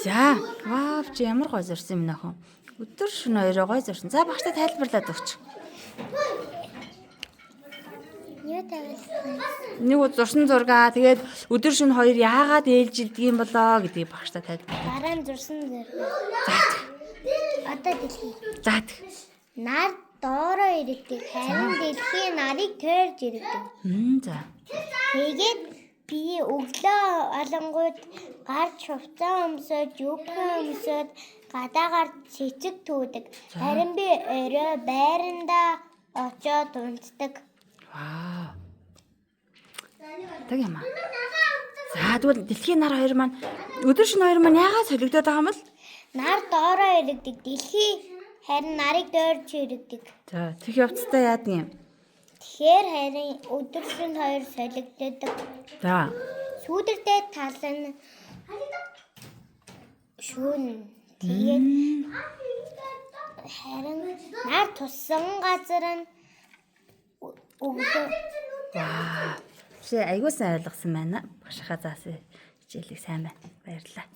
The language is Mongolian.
За, вау чи ямар гой зурсан юм нөхөн. Өдөр шөнө хоёроо гой зурсан. За багштай тайлбарлаад өгч. Юу тавилсан? Нэг зурсан зургаа тэгээд өдөр шөнө хоёр яагаад ээлж идэх юм болоо гэдгийг багштай тайлбарлаа. Дараа нь зурсан зураг. За. Одоо дэлхий. За. Нар доороо ирдэг. Харин дэлхий нарыг тойрж ирдэг. За. Тэгээд би өглөө алангууд гарч хувцас өмсөж, юбка өмсөж, гадаагаар цэцэг түүдэг. Харин би орой байранда очоод унтдаг. Вау. Тэг юм аа. За тэгвэл дэлхийн нар хоёр маань өдөр шөнө хоёр маань яагаад солигдоод байгаа юм бол? Нар доороо ирдэг. Дэлхий харин нарыг дойрж ирдэг. За тэг явцтай яадаг юм. Тэгэхээр харин өдөр шөнө хоёр солигддог. За. Сүүдэртэй тал нь шүүн. Тэгээд харин нар туссан газар нь өглөө. Вау. Чи айгуу сайн ойлгосон байна. Багшхаа заасан хичээлийг сайн байна. Баярлалаа.